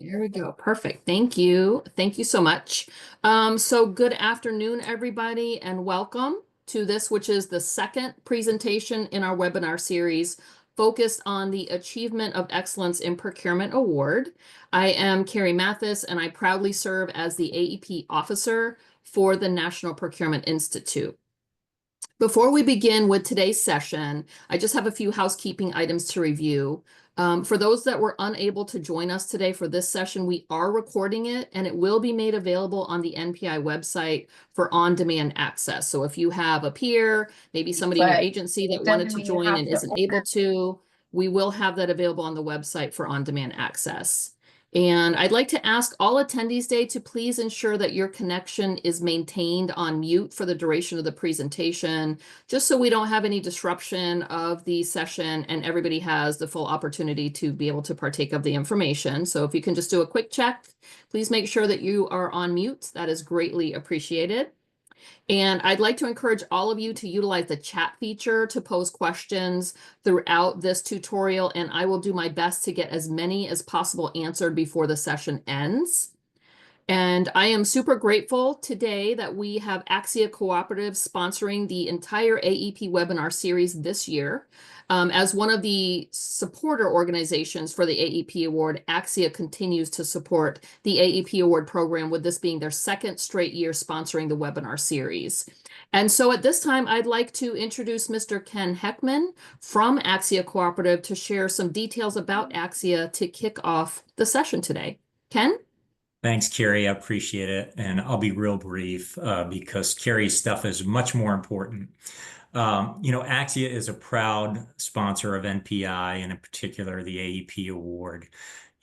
There we go. Perfect. Thank you. Thank you so much. So good afternoon, everybody, and welcome to this, which is the second presentation in our webinar series focused on the Achievement of Excellence in Procurement Award. I am Carrie Mathis, and I proudly serve as the AEP officer for the National Procurement Institute. Before we begin with today's session, I just have a few housekeeping items to review. For those that were unable to join us today for this session, we are recording it and it will be made available on the NPI website for on-demand access. So if you have a peer, maybe somebody in your But agency that it wanted doesn't to mean you join have and to isn't able order. to, we will have that available on the website for on-demand access. And I'd like to ask all attendees today to please ensure that your connection is maintained on mute for the duration of the presentation, just so we don't have any disruption of the session and everybody has the full opportunity to be able to partake of the information. So if you can just do a quick check, please make sure that you are on mute. That is greatly appreciated. And I'd like to encourage all of you to utilize the chat feature to pose questions throughout this tutorial, and I will do my best to get as many as possible answered before the session ends. And I am super grateful today that we have Axia Cooperative sponsoring the entire AEP webinar series this year. As one of the supporter organizations for the AEP Award, Axia continues to support the AEP Award program, with this being their second straight year sponsoring the webinar series. And so at this time, I'd like to introduce Mr. Ken Heckman from Axia Cooperative to share some details about Axia to kick off the session today. Ken? Thanks, Carrie. I appreciate it. And I'll be real brief because Carrie's stuff is much more important. Axia is a proud sponsor of NPI and in particular the AEP Award.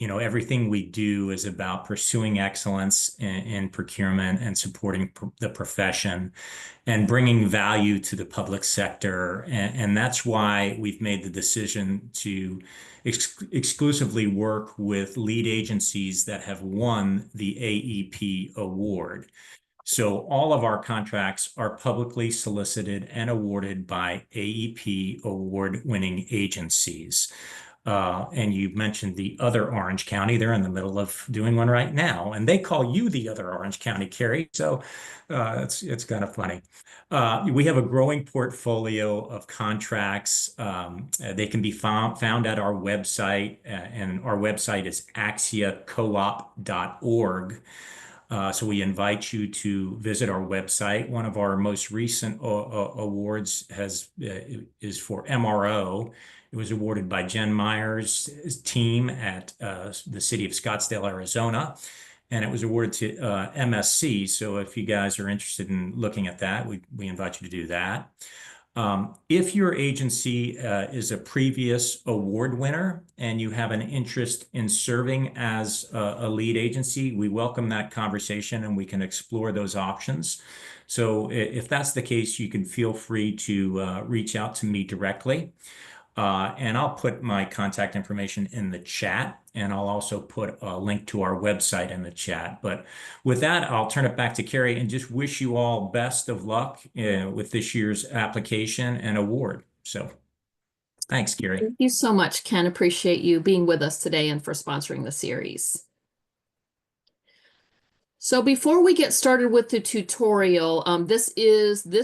Everything we do is about pursuing excellence in procurement and supporting the profession and bringing value to the public sector. And that's why we've made the decision to exclusively work with lead agencies that have won the AEP award. So all of our contracts are publicly solicited and awarded by AEP award-winning agencies. And you mentioned the other Orange County. They're in the middle of doing one right now, and they call you the other Orange County, Carrie. So it's kind of funny. We have a growing portfolio of contracts. They can be found at our website, and our website is axiacoop.org. So we invite you to visit our website. One of our most recent awards is for MRO. It was awarded by Jen Meyer's team at the city of Scottsdale, Arizona, and it was awarded to MSC. So if you guys are interested in looking at that, we invite you to do that. If your agency is a previous award winner and you have an interest in serving as a lead agency, we welcome that conversation and we can explore those options. So if that's the case, you can feel free to reach out to me directly. And I'll put my contact information in the chat, and I'll also put a link to our website in the chat. But with that, I'll turn it back to Carrie and just wish you all best of luck with this year's application and award. So thanks, Carrie. Thank you so much, Ken. Appreciate you being with us today and for sponsoring the series. So before we get started with the tutorial, this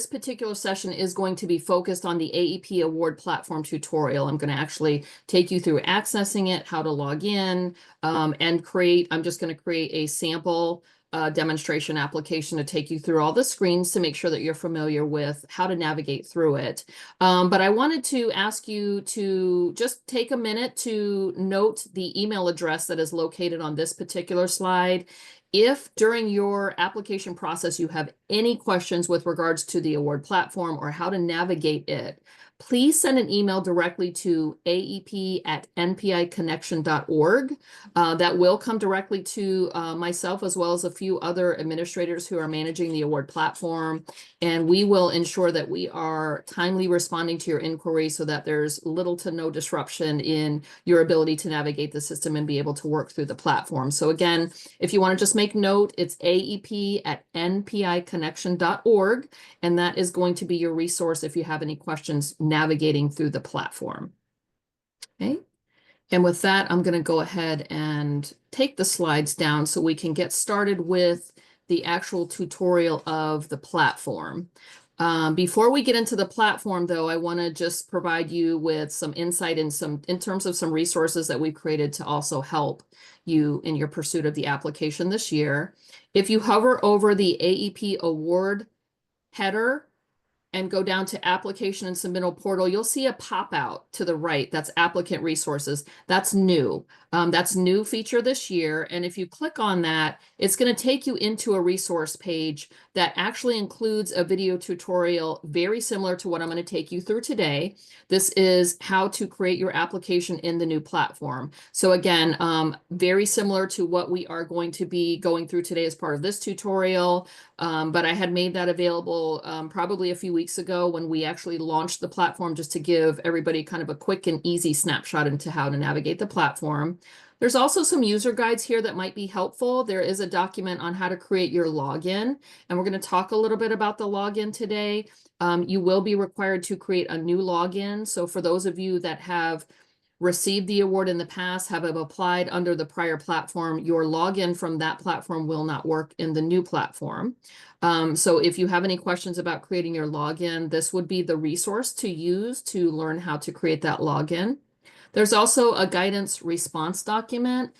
particular session is going to be focused on the AEP Award Platform tutorial. I'm going to actually take you through accessing it, how to log in, and I'm just going to create a sample demonstration application to take you through all the screens to make sure that you're familiar with how to navigate through it. But I wanted to ask you to just take a minute to note the email address that is located on this particular slide. If during your application process you have any questions with regards to the award platform or how to navigate it, please send an email directly to aep@npiconnection.org. That will come directly to myself as well as a few other administrators who are managing the award platform. And we will ensure that we are timely responding to your inquiry so that there's little to no disruption in your ability to navigate the system and be able to work through the platform. So again, if you want to just make note, it's aep@npiconnection.org, and that is going to be your resource if you have any questions navigating through the platform. Okay. And with that, I'm going to go ahead and take the slides down so we can get started with the actual tutorial of the platform. Before we get into the platform, though, I want to just provide you with some insight in terms of some resources that we've created to also help you in your pursuit of the application this year. If you hover over the AEP award header and go down to application and submittal portal, you'll see a pop out to the right. That's applicant resources. That's new. That's new feature this year. And if you click on that, it's going to take you into a resource page that actually includes a video tutorial very similar to what I'm going to take you through today. This is how to create your application in the new platform. So again, very similar to what we are going to be going through today as part of this tutorial. But I had made that available probably a few weeks ago when we actually launched the platform, just to give everybody kind of a quick and easy snapshot into how to navigate the platform. There's also some user guides here that might be helpful. There is a document on how to create your login, and we're going to talk a little bit about the login today. You will be required to create a new login. So for those of you that have received the award in the past, have applied under the prior platform, your login from that platform will not work in the new platform. So if you have any questions about creating your login, this would be the resource to use to learn how to create that login. There's also a guidance response document.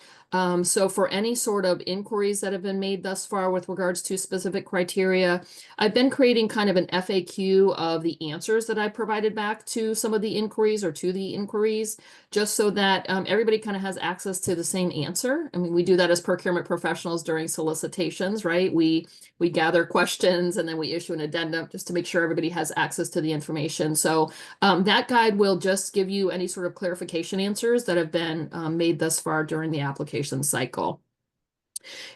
So for any sort of inquiries that have been made thus far with regards to specific criteria, I've been creating kind of an FAQ of the answers that I provided back to some of the inquiries, or to the inquiries, just so that everybody kind of has access to the same answer. I mean, we do that as procurement professionals during solicitations, right? We gather questions and then we issue an addendum just to make sure everybody has access to the information. So that guide will just give you any sort of clarification answers that have been made thus far during the application cycle.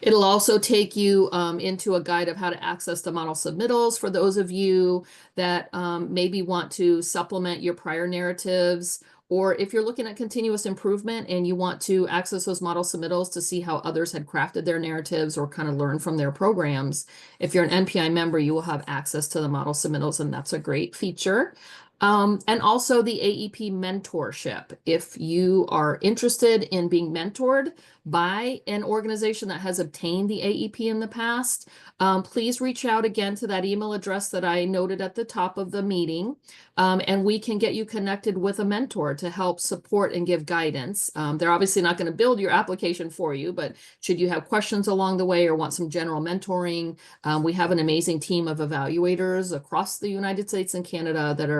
It'll also take you into a guide of how to access the model submittals for those of you that maybe want to supplement your prior narratives, or if you're looking at continuous improvement and you want to access those model submittals to see how others had crafted their narratives or kind of learn from their programs. If you're an NPI member, you will have access to the model submittals, and that's a great feature. And also the AEP mentorship. If you are interested in being mentored by an organization that has obtained the AEP in the past, please reach out again to that email address that I noted at the top of the meeting, and we can get you connected with a mentor to help support and give guidance. They're obviously not going to build your application for you, but should you have questions along the way or want some general mentoring, we have an amazing team of evaluators across the United States and Canada that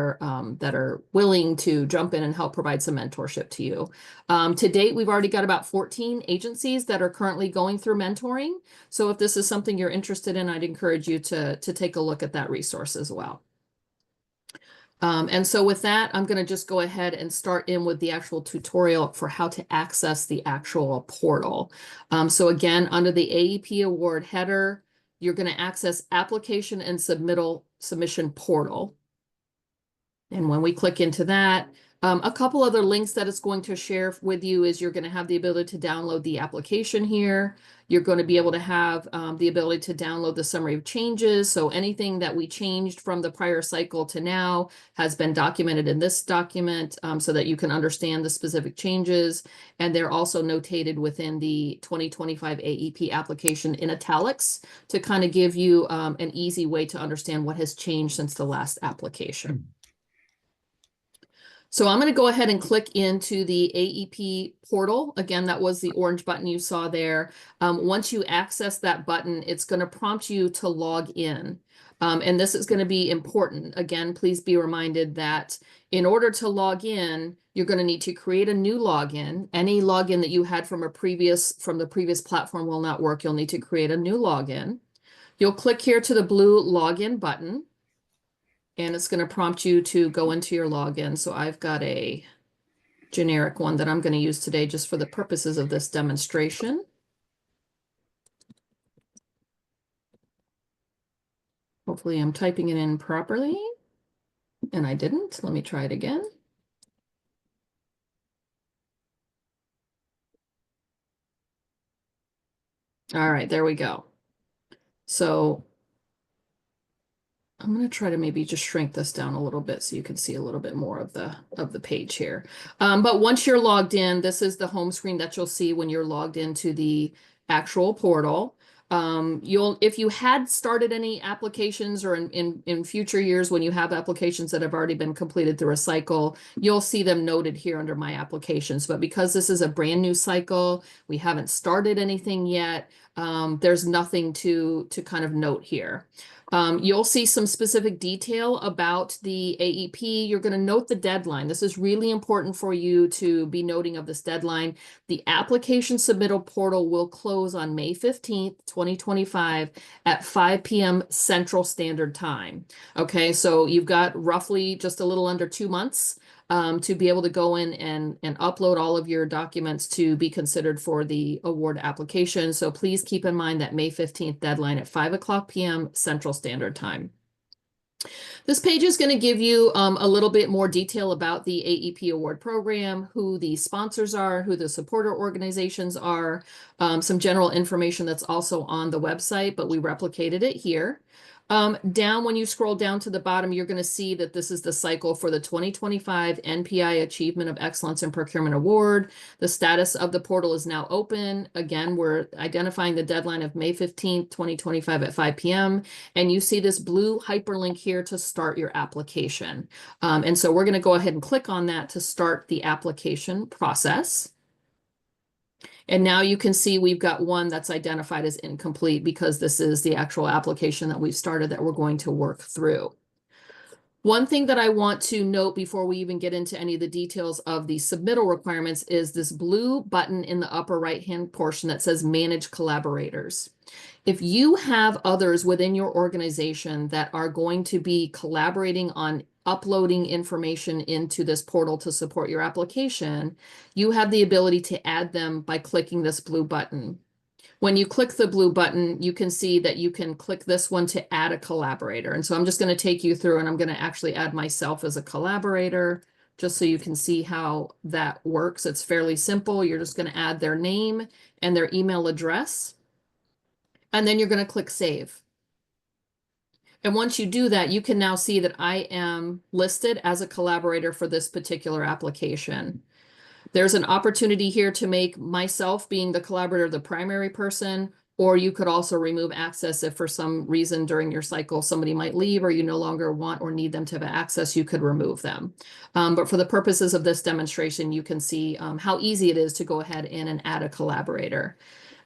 are willing to jump in and help provide some mentorship to you. To date, we've already got about 14 agencies that are currently going through mentoring. So if this is something you're interested in, I'd encourage you to take a look at that resource as well. And so with that, I'm going to just go ahead and start in with the actual tutorial for how to access the actual portal. So again, under the AEP award header, you're going to access application and submission portal. And when we click into that, a couple other links that it's going to share with you is you're going to have the ability to download the application here. You're going to be able to have the ability to download the summary of changes. So anything that we changed from the prior cycle to now has been documented in this document, so that you can understand the specific changes. And they're also notated within the 2025 AEP application in italics to kind of give you an easy way to understand what has changed since the last application. So I'm going to go ahead and click into the AEP portal. Again, that was the orange button you saw there. Once you access that button, it's going to prompt you to log in. And this is going to be important. Again, please be reminded that in order to log in, you're going to need to create a new login. Any login that you had from the previous platform will not work. You'll need to create a new login. You'll click here to the blue login button, and it's going to prompt you to go into your login. So I've got a generic one that I'm going to use today just for the purposes of this demonstration. Hopefully I'm typing it in properly, and I didn't. Let me try it again. All right, there we go. So I'm going to try to maybe just shrink this down a little bit so you can see a little bit more of the page here. But once you're logged in, this is the home screen that you'll see when you're logged into the actual portal. If you had started any applications or in future years when you have applications that have already been completed through a cycle, you'll see them noted here under my applications. But because this is a brand new cycle, we haven't started anything yet. There's nothing to kind of note here. You'll see some specific detail about the AEP. You're going to note the deadline. This is really important for you to be noting of this deadline. The application submittal portal will close on May 15th, 2025 at 5 p.m. Central Standard Time. Okay, so you've got roughly just a little under 2 months to be able to go in and upload all of your documents to be considered for the award application. So please keep in mind that May 15th deadline at 5 p.m. Central Standard Time. This page is going to give you a little bit more detail about the AEP award program, who the sponsors are, who the supporter organizations are, some general information that's also on the website, but we replicated it here. Down when you scroll down to the bottom, you're going to see that this is the cycle for the 2025 NPI Achievement of Excellence in Procurement Award. The status of the portal is now open. Again, we're identifying the deadline of May 15th, 2025 at 5 p.m. And you see this blue hyperlink here to start your application. And so we're going to go ahead and click on that to start the application process. And now you can see we've got one that's identified as incomplete because this is the actual application that we've started that we're going to work through. One thing that I want to note before we even get into any of the details of the submittal requirements is this blue button in the upper right-hand portion that says Manage Collaborators. If you have others within your organization that are going to be collaborating on uploading information into this portal to support your application, you have the ability to add them by clicking this blue button. When you click the blue button, you can see that you can click this one to add a collaborator. And so I'm just going to take you through and I'm going to actually add myself as a collaborator just so you can see how that works. It's fairly simple. You're just going to add their name and their email address. And then you're going to click Save. And once you do that, you can now see that I am listed as a collaborator for this particular application. There's an opportunity here to make myself being the collaborator the primary person, or you could also remove access if for some reason during your cycle somebody might leave or you no longer want or need them to have access, you could remove them. But for the purposes of this demonstration, you can see how easy it is to go ahead and add a collaborator.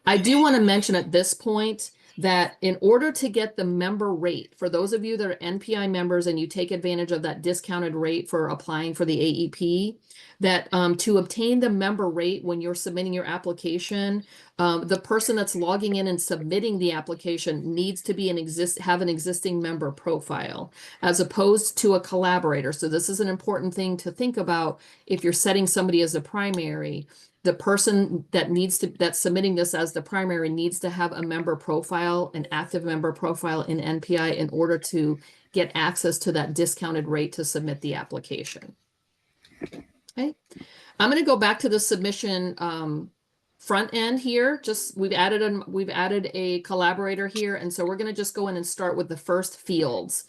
I do want to mention at this point that in order to get the member rate, for those of you that are NPI members and you take advantage of that discounted rate for applying for the AEP, that to obtain the member rate when you're submitting your application, the person that's logging in and submitting the application needs to be have an existing member profile as opposed to a collaborator. So this is an important thing to think about if you're setting somebody as a primary. The person that's submitting this as the primary needs to have a member profile, an active member profile in NPI in order to get access to that discounted rate to submit the application. Okay, I'm going to go back to the submission front end here. We've added a collaborator here, and so we're going to just go in and start with the first fields.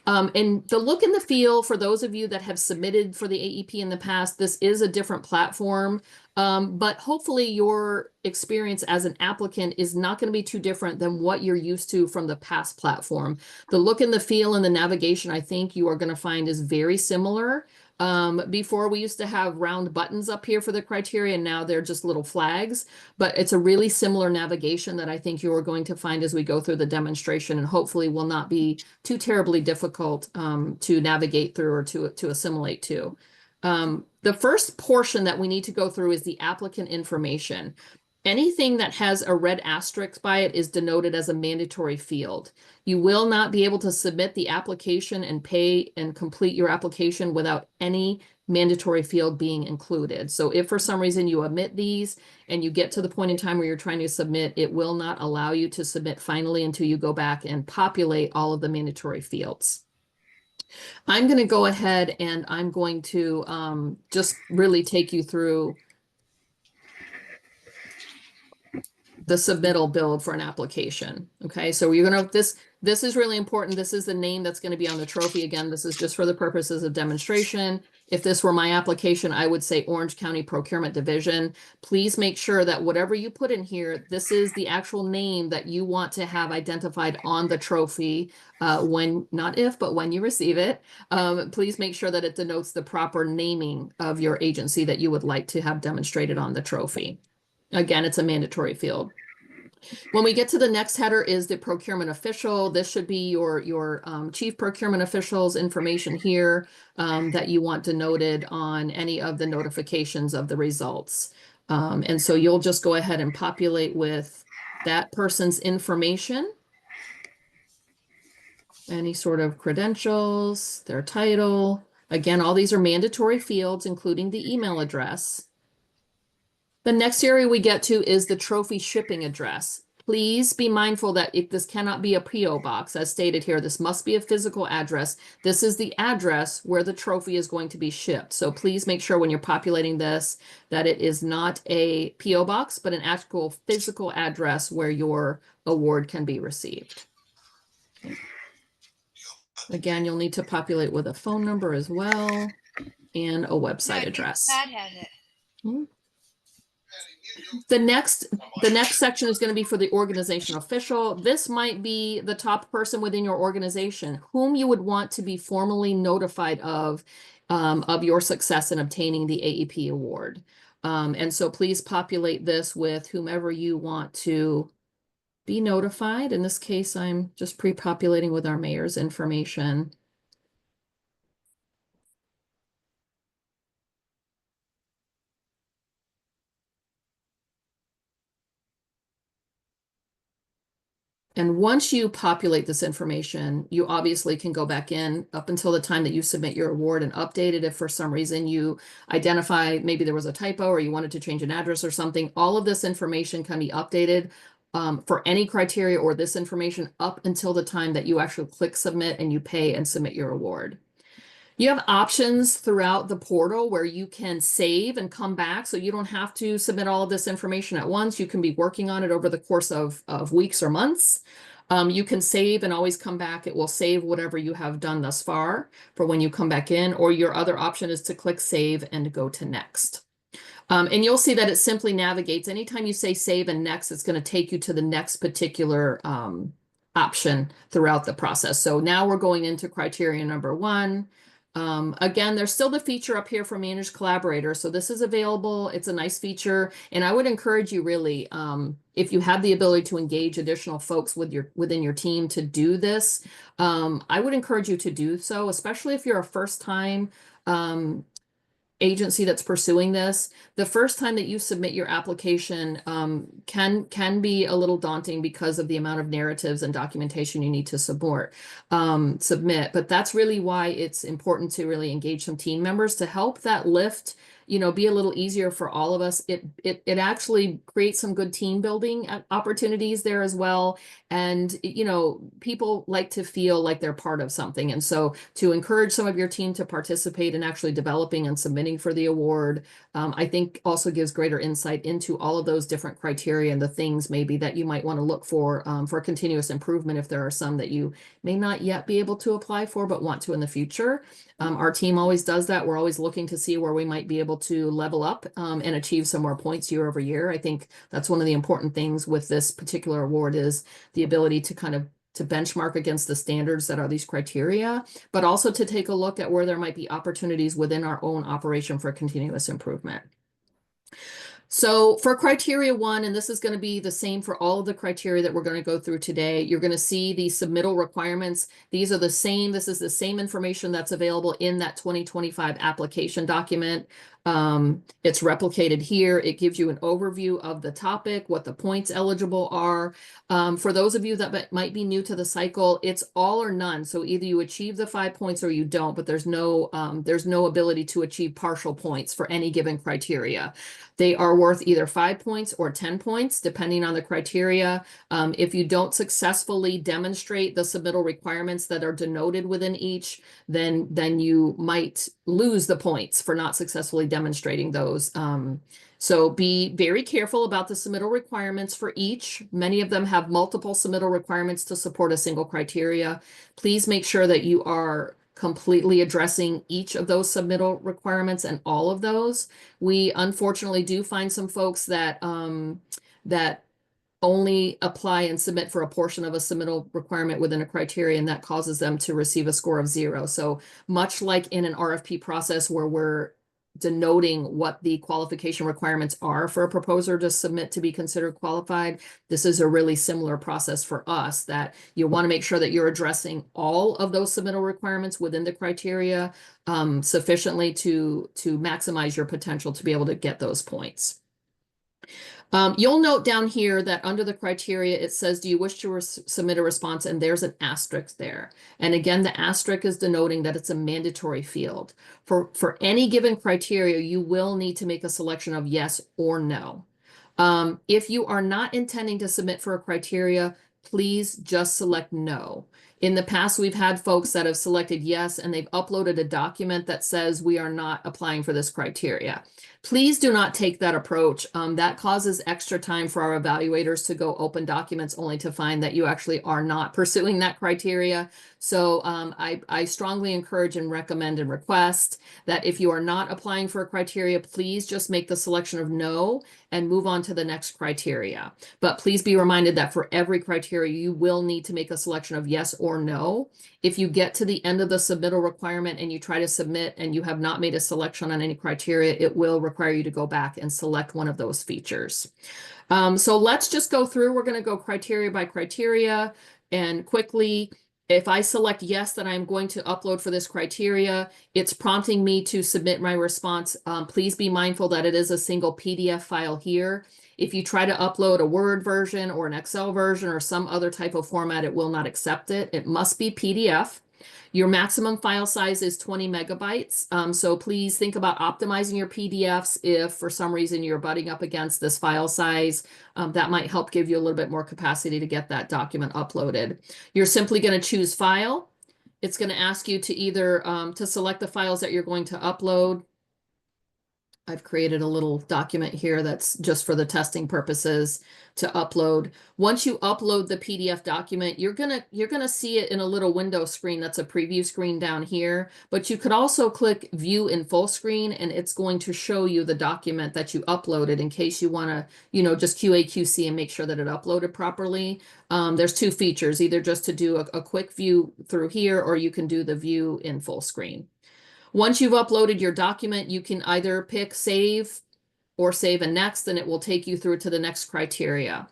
And the look and the feel for those of you that have submitted for the AEP in the past, this is a different platform, but hopefully your experience as an applicant is not going to be too different than what you're used to from the past platform. The look and the feel and the navigation, I think you are going to find is very similar. Before we used to have round buttons up here for the criteria, and now they're just little flags, but it's a really similar navigation that I think you are going to find as we go through the demonstration, and hopefully will not be too terribly difficult to navigate through or to assimilate to. The first portion that we need to go through is the applicant information. Anything that has a red asterisk by it is denoted as a mandatory field. You will not be able to submit the application and pay and complete your application without any mandatory field being included. So if for some reason you omit these and you get to the point in time where you're trying to submit, it will not allow you to submit finally until you go back and populate all of the mandatory fields. I'm going to go ahead and I'm going to just really take you through the submittal build for an application. Okay, so you're gonna, this is really important. This is the name that's going to be on the trophy. Again, this is just for the purposes of demonstration. If this were my application, I would say Orange County Procurement Division. Please make sure that whatever you put in here, this is the actual name that you want to have identified on the trophy when, not if, but when you receive it. Please make sure that it denotes the proper naming of your agency that you would like to have demonstrated on the trophy. Again, it's a mandatory field. When we get to the next header is the procurement official. This should be your chief procurement official's information here that you want denoted on any of the notifications of the results. And so you'll just go ahead and populate with that person's information, any sort of credentials, their title. Again, all these are mandatory fields, including the email address. The next area we get to is the trophy shipping address. Please be mindful that if this cannot be a PO box, as stated here, this must be a physical address. This is the address where the trophy is going to be shipped. So please make sure when you're populating this that it is not a PO box, but an actual physical address where your award can be received. Okay. Again, you'll need to populate with a phone number as well and a website address. Pat has it. The next section is going to be for the organization official. This might be the top person within your organization whom you would want to be formally notified of your success in obtaining the AEP award. And so please populate this with whomever you want to be notified. In this case, I'm just pre-populating with our mayor's information. And once you populate this information, you obviously can go back in up until the time that you submit your award and update it. If for some reason you identify maybe there was a typo or you wanted to change an address or something, all of this information can be updated for any criteria or this information up until the time that you actually click submit and you pay and submit your award. You have options throughout the portal where you can save and come back. So you don't have to submit all of this information at once. You can be working on it over the course of weeks or months. You can save and always come back. It will save whatever you have done thus far for when you come back in, or your other option is to click save and go to next. And you'll see that it simply navigates. Anytime you say save and next, it's going to take you to the next particular option throughout the process. So now we're going into criteria number 1. Again, there's still the feature up here for Managed Collaborator. So this is available. It's a nice feature. And I would encourage you really, if you have the ability to engage additional folks within your team to do this, I would encourage you to do so, especially if you're a first-time agency that's pursuing this. The first time that you submit your application can be a little daunting because of the amount of narratives and documentation you need to submit. But that's really why it's important to really engage some team members to help that lift, be a little easier for all of us. It actually creates some good team building opportunities there as well. And, people like to feel like they're part of something. And so to encourage some of your team to participate in actually developing and submitting for the award, I think also gives greater insight into all of those different criteria and the things maybe that you might want to look for continuous improvement if there are some that you may not yet be able to apply for, but want to in the future. Our team always does that. We're always looking to see where we might be able to level up and achieve some more points year over year. I think that's one of the important things with this particular award is the ability to kind of to benchmark against the standards that are these criteria, but also to take a look at where there might be opportunities within our own operation for continuous improvement. So for criteria 1, and this is going to be the same for all of the criteria that we're going to go through today, you're going to see the submittal requirements. These are the same. This is the same information that's available in that 2025 application document. It's replicated here. It gives you an overview of the topic, what the points eligible are. For those of you that might be new to the cycle, it's all or none. So either you achieve the 5 points or you don't, but there's no ability to achieve partial points for any given criteria. They are worth either 5 points or 10 points, depending on the criteria. If you don't successfully demonstrate the submittal requirements that are denoted within each, then you might lose the points for not successfully demonstrating those So be very careful about the submittal requirements for each. Many of them have multiple submittal requirements to support a single criteria. Please make sure that you are completely addressing each of those submittal requirements and all of those. We unfortunately do find some folks that that only apply and submit for a portion of a submittal requirement within a criteria, and that causes them to receive a score of 0. So much like in an RFP process where we're denoting what the qualification requirements are for a proposer to submit to be considered qualified, this is a really similar process for us, that you want to make sure that you're addressing all of those submittal requirements within the criteria sufficiently to maximize your potential to be able to get those points. You'll note down here that under the criteria, it says, do you wish to submit a response? And there's an asterisk there. And again, the asterisk is denoting that it's a mandatory field. For any given criteria, you will need to make a selection of yes or no. If you are not intending to submit for a criteria, please just select no. In the past, we've had folks that have selected yes, and they've uploaded a document that says we are not applying for this criteria. Please do not take that approach. That causes extra time for our evaluators to go open documents only to find that you actually are not pursuing that criteria. So I strongly encourage and recommend and request that if you are not applying for a criteria, please just make the selection of no and move on to the next criteria. But please be reminded that for every criteria, you will need to make a selection of yes or no. If you get to the end of the submittal requirement and you try to submit and you have not made a selection on any criteria, it will require you to go back and select one of those features. So let's just go through. We're going to go criteria by criteria and quickly. If I select yes, that I'm going to upload for this criteria, it's prompting me to submit my response. Please be mindful that it is a single PDF file here. If you try to upload a Word version or an Excel version or some other type of format, it will not accept it. It must be PDF. Your maximum file size is 20 megabytes. So please think about optimizing your PDFs if for some reason you're butting up against this file size. That might help give you a little bit more capacity to get that document uploaded. You're simply going to choose File. It's going to ask you to either to select the files that you're going to upload. I've created a little document here that's just for the testing purposes to upload. Once you upload the PDF document, you're gonna see it in a little window screen. That's a preview screen down here, but you could also click view in full screen and it's going to show you the document that you uploaded in case you want to, just QA/QC and make sure that it uploaded properly. There's two features, either just to do a quick view through here, or you can do the view in full screen. Once you've uploaded your document, you can either pick save or save and next, and it will take you through to the next criteria.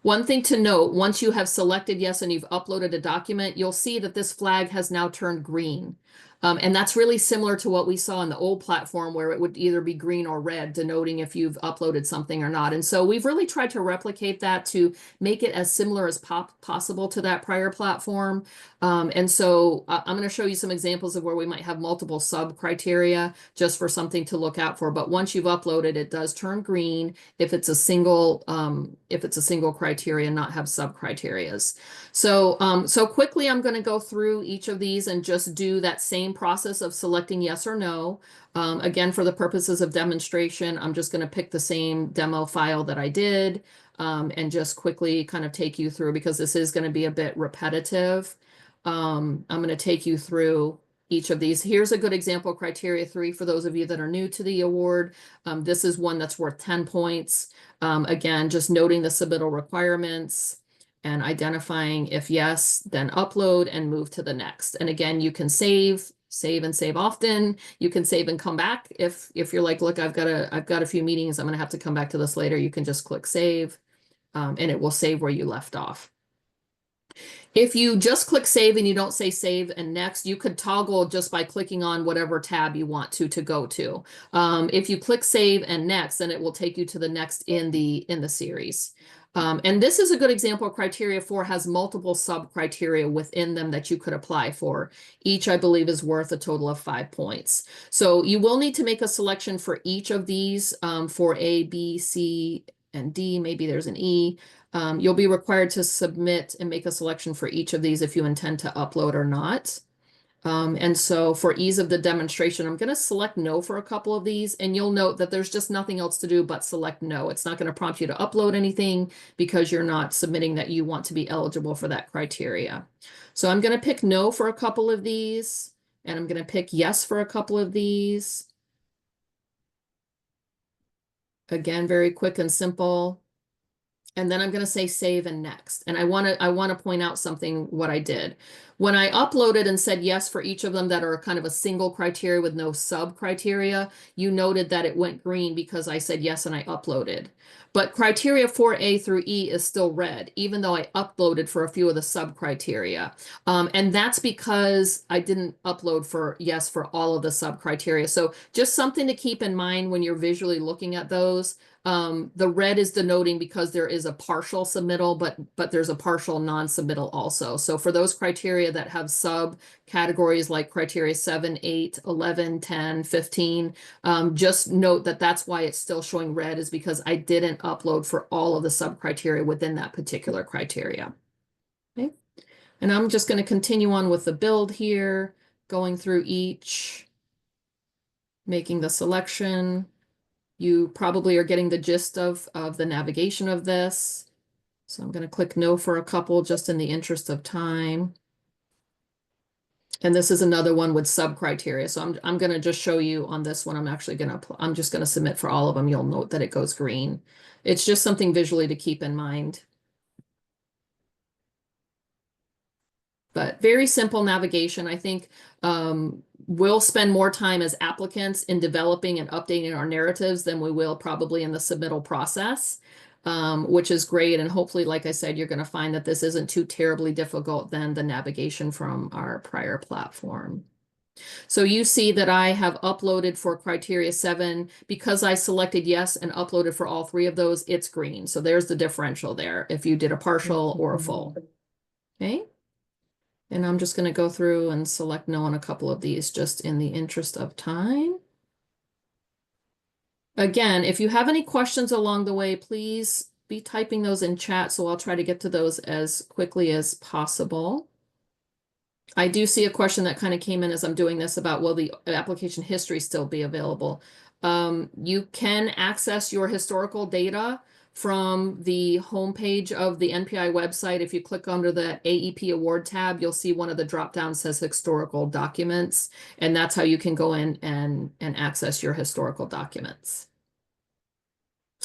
One thing to note, once you have selected yes and you've uploaded a document, you'll see that this flag has now turned green. And that's really similar to what we saw in the old platform where it would either be green or red, denoting if you've uploaded something or not. And so we've really tried to replicate that to make it as similar as possible to that prior platform. And so I'm going to show you some examples of where we might have multiple sub criteria just for something to look out for. But once you've uploaded, it does turn green if it's a single criteria, not have sub criterias. So quickly, I'm going to go through each of these and just do that same process of selecting yes or no. Again, for the purposes of demonstration, I'm just going to pick the same demo file that I did and just quickly kind of take you through, because this is going to be a bit repetitive. I'm going to take you through each of these. Here's a good example, criteria 3, for those of you that are new to the award. This is one that's worth 10 points. Again, just noting the submittal requirements and identifying if yes, then upload and move to the next. And again, you can save and save often. You can save and come back if you're like, look, I've got a few meetings, I'm going to have to come back to this later. You can just click save, and it will save where you left off. If you just click save and you don't say save and next, you could toggle just by clicking on whatever tab you want to go to. If you click save and next, then it will take you to the next in the series. And this is a good example. Criteria 4 has multiple sub criteria within them that you could apply for. Each, I believe, is worth a total of 5 points. So you will need to make a selection for each of these for A, B, C, and D. Maybe there's an E. You'll be required to submit and make a selection for each of these if you intend to upload or not. And so for ease of the demonstration, I'm going to select no for a couple of these, and you'll note that there's just nothing else to do but select no. It's not going to prompt you to upload anything because you're not submitting that you want to be eligible for that criteria. So I'm going to pick no for a couple of these, and I'm going to pick yes for a couple of these. Again, very quick and simple. And then I'm going to say save and next. And I want to point out something, what I did. When I uploaded and said yes for each of them that are kind of a single criteria with no sub criteria, you noted that it went green because I said yes and I uploaded. But criteria 4A through E is still red, even though I uploaded for a few of the sub criteria. And that's because I didn't upload for yes for all of the sub criteria. So just something to keep in mind when you're visually looking at those. The red is denoting because there is a partial submittal, but there's a partial non-submittal also. So for those criteria that have subcategories like criteria 7, 8, 11, 10, 15, just note that that's why it's still showing red, is because I didn't upload for all of the sub-criteria within that particular criteria. Okay. And I'm just going to continue on with the build here, going through each, making the selection. You probably are getting the gist of the navigation of this. So I'm going to click no for a couple just in the interest of time. And this is another one with sub criteria. So I'm going to just show you on this one. I'm just going to submit for all of them. You'll note that it goes green. It's just something visually to keep in mind. But very simple navigation. I think we'll spend more time as applicants in developing and updating our narratives than we will probably in the submittal process, which is great. And hopefully, like I said, you're going to find that this isn't too terribly difficult than the navigation from our prior platform. So you see that I have uploaded for criteria 7. Because I selected yes and uploaded for all 3 of those, it's green. So there's the differential there if you did a partial or a full. Okay. And I'm just going to go through and select no on a couple of these just in the interest of time. Again, if you have any questions along the way, please be typing those in chat, so I'll try to get to those as quickly as possible. I do see a question that kind of came in as I'm doing this about, will the application history still be available? You can access your historical data from the homepage of the NPI website. If you click under the AEP award tab, you'll see one of the drop downs says historical documents, and that's how you can go in and access your historical documents.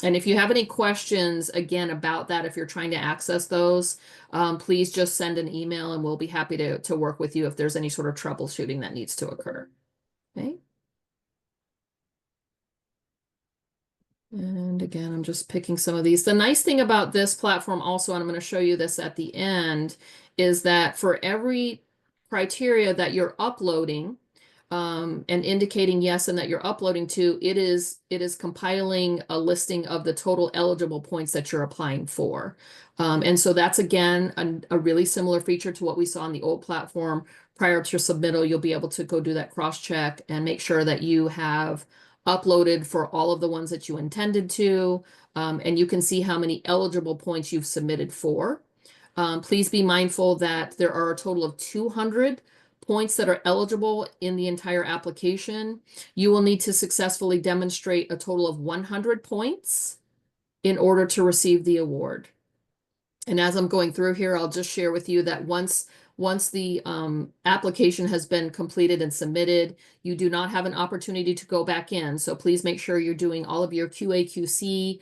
And if you have any questions, again, about that, if you're trying to access those, please just send an email and we'll be happy to work with you if there's any sort of troubleshooting that needs to occur. Okay. And again, I'm just picking some of these. The nice thing about this platform also, and I'm going to show you this at the end, is that for every criteria that you're uploading, and indicating yes and that you're uploading to, it is compiling a listing of the total eligible points that you're applying for. And so that's, again, a really similar feature to what we saw on the old platform. Prior to submittal, you'll be able to go do that cross-check and make sure that you have uploaded for all of the ones that you intended to, and you can see how many eligible points you've submitted for. Please be mindful that there are a total of 200 points that are eligible in the entire application. You will need to successfully demonstrate a total of 100 points in order to receive the award. And as I'm going through here, I'll just share with you that once the application has been completed and submitted, you do not have an opportunity to go back in. So please make sure you're doing all of your QA/QC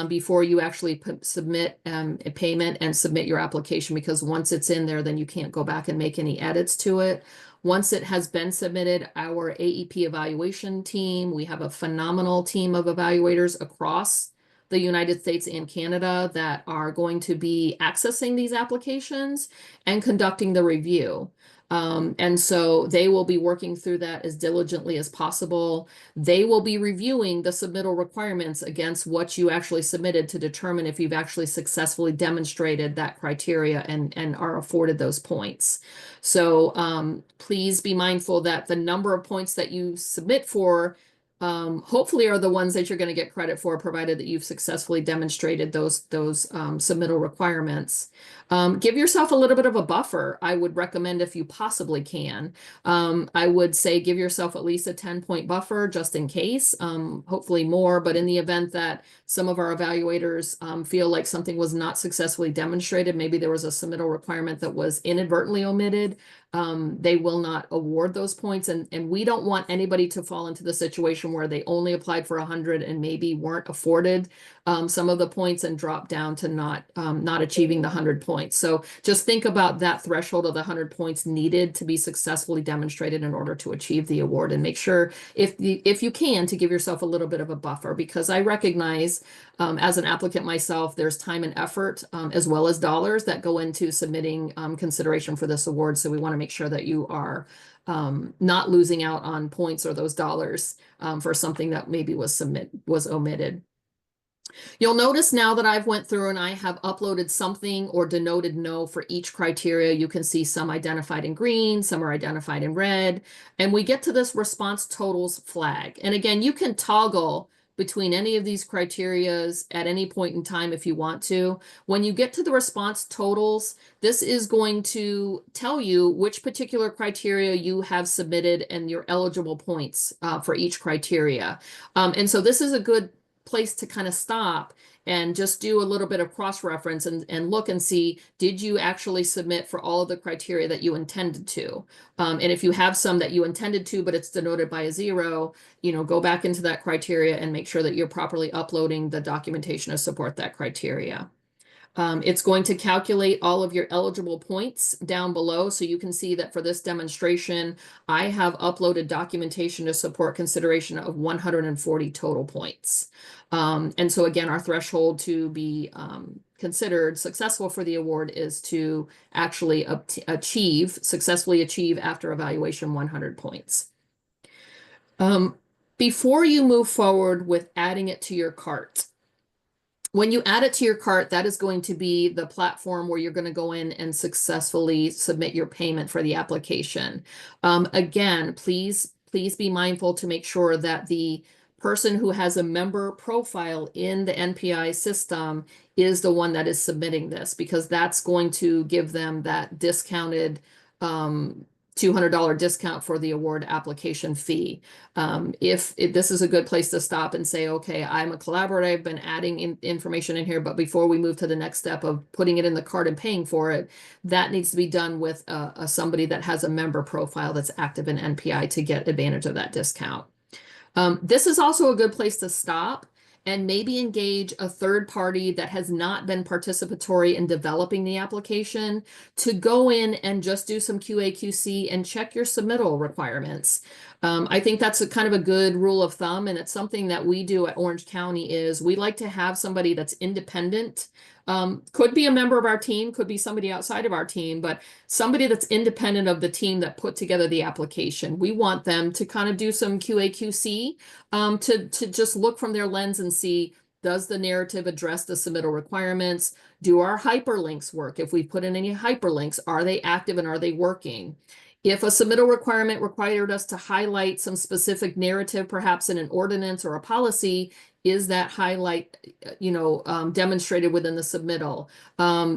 before you actually submit a payment and submit your application, because once it's in there, then you can't go back and make any edits to it. Once it has been submitted, our AEP evaluation team, we have a phenomenal team of evaluators across the United States and Canada that are going to be accessing these applications and conducting the review. And so they will be working through that as diligently as possible. They will be reviewing the submittal requirements against what you actually submitted to determine if you've actually successfully demonstrated that criteria and are afforded those points. So please be mindful that the number of points that you submit for hopefully are the ones that you're going to get credit for, provided that you've successfully demonstrated those submittal requirements. Give yourself a little bit of a buffer. I would recommend if you possibly can. I would say give yourself at least a 10-point buffer just in case, hopefully more, but in the event that some of our evaluators feel like something was not successfully demonstrated, maybe there was a submittal requirement that was inadvertently omitted, they will not award those points. And we don't want anybody to fall into the situation where they only applied for 100 and maybe weren't afforded some of the points and drop down to not achieving the 100 points. So just think about that threshold of the 100 points needed to be successfully demonstrated in order to achieve the award, and make sure if you can to give yourself a little bit of a buffer, because I recognize as an applicant myself, there's time and effort as well as dollars that go into submitting consideration for this award. So we want to make sure that you are not losing out on points or those dollars for something that maybe was omitted. You'll notice now that I've went through and I have uploaded something or denoted no for each criteria. You can see some identified in green, some are identified in red, and we get to this response totals flag. And again, you can toggle between any of these criterias at any point in time if you want to. When you get to the response totals, this is going to tell you which particular criteria you have submitted and your eligible points for each criteria. And so this is a good place to kind of stop and just do a little bit of cross-reference and look and see, did you actually submit for all of the criteria that you intended to? And if you have some that you intended to, but it's denoted by a 0, go back into that criteria and make sure that you're properly uploading the documentation to support that criteria. It's going to calculate all of your eligible points down below. So you can see that for this demonstration, I have uploaded documentation to support consideration of 140 total points. And so again, our threshold to be considered successful for the award is to actually successfully achieve after evaluation 100 points. Before you move forward with adding it to your cart, when you add it to your cart, that is going to be the platform where you're going to go in and successfully submit your payment for the application. Again, please be mindful to make sure that the person who has a member profile in the NPI system is the one that is submitting this, because that's going to give them that discounted $200 discount for the award application fee. If this is a good place to stop and say, okay, I'm a collaborator, I've been adding information in here, but before we move to the next step of putting it in the cart and paying for it, that needs to be done with somebody that has a member profile that's active in NPI to get advantage of that discount. This is also a good place to stop and maybe engage a third party that has not been participatory in developing the application to go in and just do some QA/QC and check your submittal requirements. I think that's a kind of a good rule of thumb, and it's something that we do at Orange County is we like to have somebody that's independent. Could be a member of our team, could be somebody outside of our team, but somebody that's independent of the team that put together the application. We want them to kind of do some QA/QC to just look from their lens and see, does the narrative address the submittal requirements? Do our hyperlinks work? If we put in any hyperlinks, are they active and are they working? If a submittal requirement required us to highlight some specific narrative, perhaps in an ordinance or a policy, is that highlight, demonstrated within the submittal?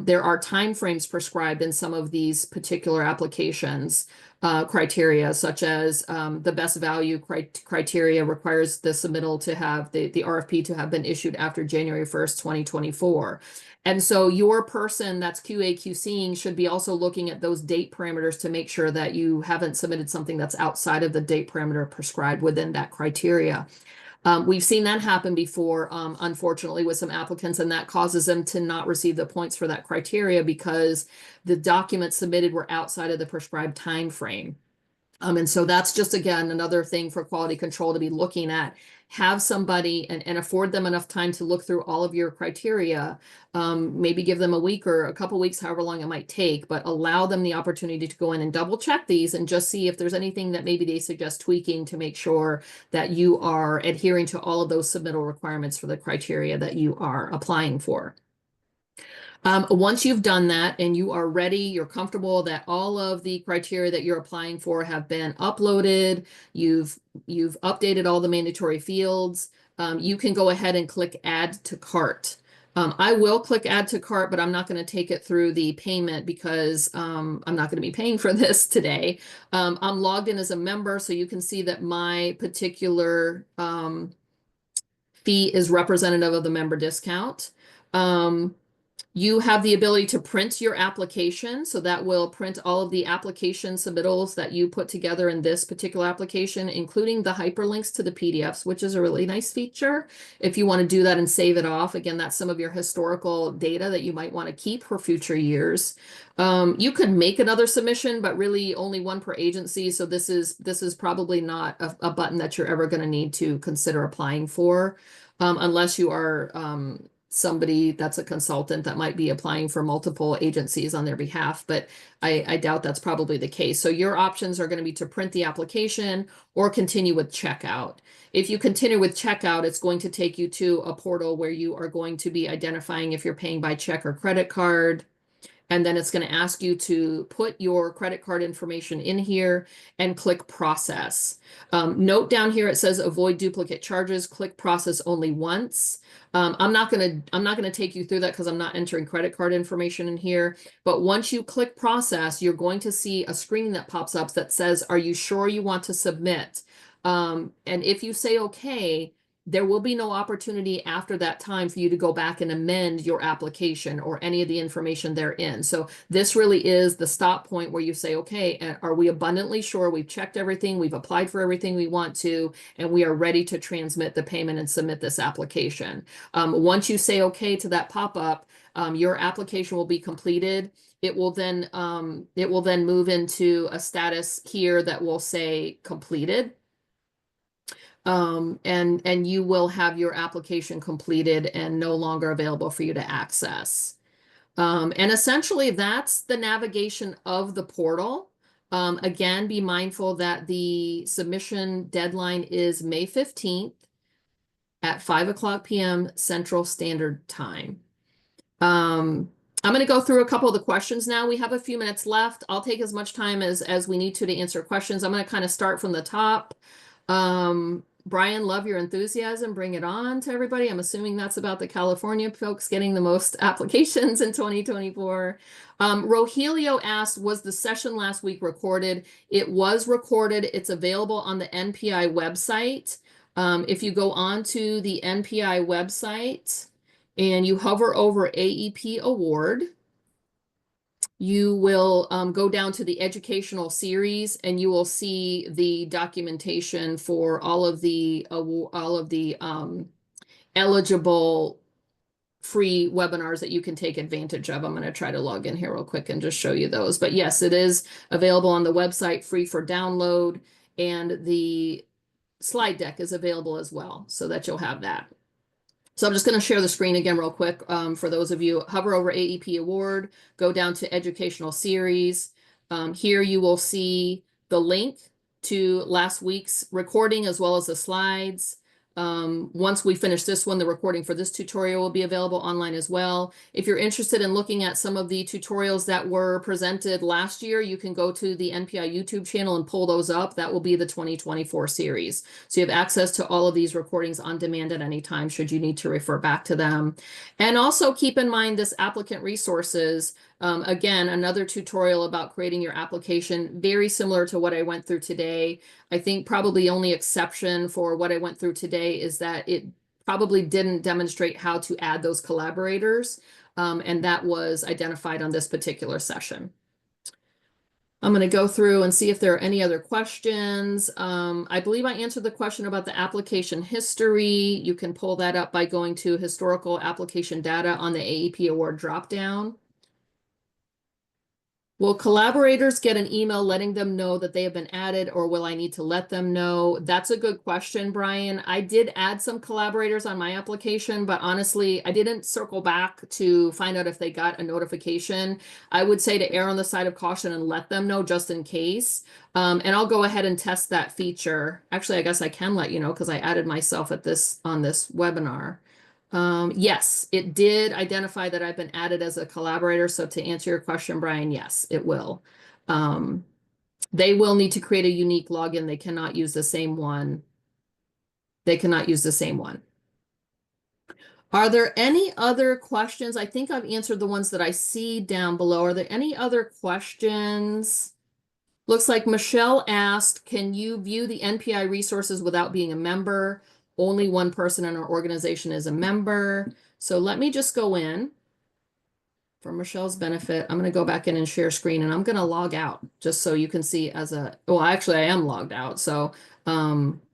There are timeframes prescribed in some of these particular applications criteria, such as the best value criteria requires the submittal to have the RFP to have been issued after January 1st, 2024. And so your person that's QA/QCing should be also looking at those date parameters to make sure that you haven't submitted something that's outside of the date parameter prescribed within that criteria. We've seen that happen before, unfortunately, with some applicants, and that causes them to not receive the points for that criteria because the documents submitted were outside of the prescribed time frame. And so that's just, again, another thing for quality control to be looking at. Have somebody and afford them enough time to look through all of your criteria. Maybe give them a week or a couple weeks, however long it might take, but allow them the opportunity to go in and double check these and just see if there's anything that maybe they suggest tweaking to make sure that you are adhering to all of those submittal requirements for the criteria that you are applying for. Once you've done that and you are ready, you're comfortable that all of the criteria that you're applying for have been uploaded, you've updated all the mandatory fields, you can go ahead and click Add to Cart. I will click Add to Cart, but I'm not going to take it through the payment because I'm not going to be paying for this today. I'm logged in as a member, so you can see that my particular fee is representative of the member discount. You have the ability to print your application, so that will print all of the application submittals that you put together in this particular application, including the hyperlinks to the PDFs, which is a really nice feature. If you want to do that and save it off, again, that's some of your historical data that you might want to keep for future years. You could make another submission, but really only one per agency, so this is probably not a button that you're ever going to need to consider applying for, unless you are somebody that's a consultant that might be applying for multiple agencies on their behalf, but I doubt that's probably the case. So your options are going to be to print the application or continue with checkout. If you continue with checkout, it's going to take you to a portal where you are going to be identifying if you're paying by check or credit card. And then it's going to ask you to put your credit card information in here and click process. Note down here, it says avoid duplicate charges, click process only once. I'm not going to take you through that because I'm not entering credit card information in here. But once you click process, you're going to see a screen that pops up that says, are you sure you want to submit? And if you say okay, there will be no opportunity after that time for you to go back and amend your application or any of the information therein. So this really is the stop point where you say, okay, are we abundantly sure we've checked everything, we've applied for everything we want to, and we are ready to transmit the payment and submit this application. Once you say okay to that pop-up, your application will be completed. It will then move into a status here that will say completed. And you will have your application completed and no longer available for you to access. And essentially that's the navigation of the portal. Again, be mindful that the submission deadline is May 15th at 5 p.m. Central Standard Time. I'm going to go through a couple of the questions now. We have a few minutes left. I'll take as much time as we need to answer questions. I'm going to kind of start from the top. Brian, love your enthusiasm. Bring it on to everybody. I'm assuming that's about the California folks getting the most applications in 2024. Rogelio asked, was the session last week recorded? It was recorded. It's available on the NPI website. If you go on to the NPI website and you hover over AEP award, you will go down to the educational series and you will see the documentation for all of the eligible free webinars that you can take advantage of. I'm going to try to log in here real quick and just show you those. But yes, it is available on the website, free for download, and the slide deck is available as well, so that you'll have that. So I'm just going to share the screen again real quick for those of you. Hover over AEP Award, go down to Educational Series. Here you will see the link to last week's recording as well as the slides. Once we finish this one, the recording for this tutorial will be available online as well. If you're interested in looking at some of the tutorials that were presented last year, you can go to the NPI YouTube channel and pull those up. That will be the 2024 series. So you have access to all of these recordings on demand at any time should you need to refer back to them. And also keep in mind this applicant resources. Again, another tutorial about creating your application, very similar to what I went through today. I think probably the only exception for what I went through today is that it probably didn't demonstrate how to add those collaborators, and that was identified on this particular session. I'm going to go through and see if there are any other questions. I believe I answered the question about the application history. You can pull that up by going to historical application data on the AEP award dropdown. Will collaborators get an email letting them know that they have been added, or will I need to let them know? That's a good question, Brian. I did add some collaborators on my application, but honestly, I didn't circle back to find out if they got a notification. I would say to err on the side of caution and let them know just in case. And I'll go ahead and test that feature. Actually, I guess I can let you know because I added myself on this webinar. Yes, it did identify that I've been added as a collaborator. So to answer your question, Brian, yes, it will. They will need to create a unique login. They cannot use the same one. They cannot use the same one. Are there any other questions? I think I've answered the ones that I see down below. Are there any other questions? Looks like Michelle asked, can you view the NPI resources without being a member? Only one person in our organization is a member. So let me just go in. For Michelle's benefit, I'm going to go back in and share screen, and I'm going to log out just so you can see as a, well, actually I am logged out. So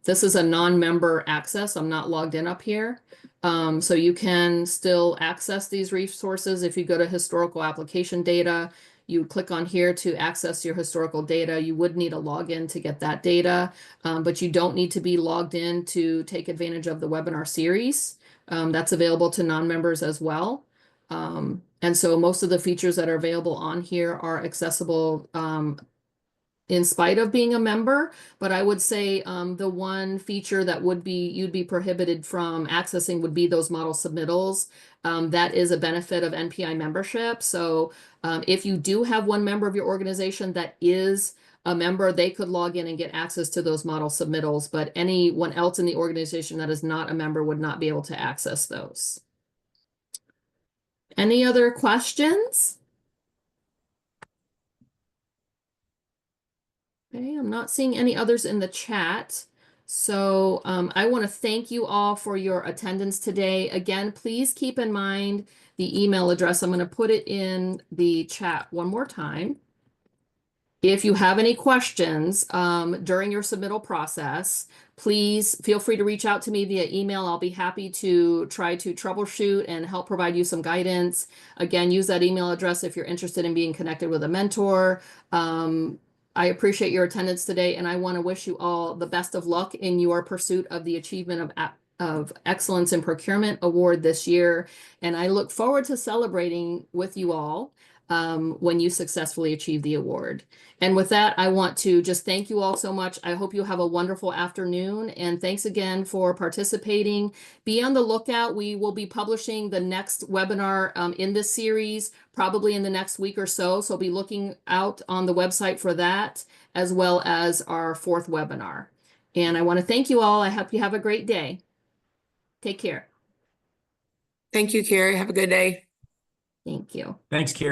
this is a non-member access. I'm not logged in up here. So you can still access these resources. If you go to historical application data, you click on here to access your historical data. You would need a login to get that data, but you don't need to be logged in to take advantage of the webinar series. That's available to non-members as well. And so most of the features that are available on here are accessible in spite of being a member. But I would say the one feature that would be you'd be prohibited from accessing would be those model submittals. That is a benefit of NPI membership. So if you do have one member of your organization that is a member, they could log in and get access to those model submittals, but anyone else in the organization that is not a member would not be able to access those. Any other questions? Okay, I'm not seeing any others in the chat. So I want to thank you all for your attendance today. Again, please keep in mind the email address. I'm going to put it in the chat one more time. If you have any questions during your submittal process, please feel free to reach out to me via email. I'll be happy to try to troubleshoot and help provide you some guidance. Again, use that email address if you're interested in being connected with a mentor. I appreciate your attendance today, and I want to wish you all the best of luck in your pursuit of the Achievement of Excellence in Procurement Award this year. And I look forward to celebrating with you all when you successfully achieve the award. And with that, I want to just thank you all so much. I hope you have a wonderful afternoon, and thanks again for participating. Be on the lookout. We will be publishing the next webinar in this series, probably in the next week or so. So be looking out on the website for that, as well as our fourth webinar. And I want to thank you all. I hope you have a great day. Take care. Thank you, Carrie. Have a good day. Thank you. Thanks, Carrie.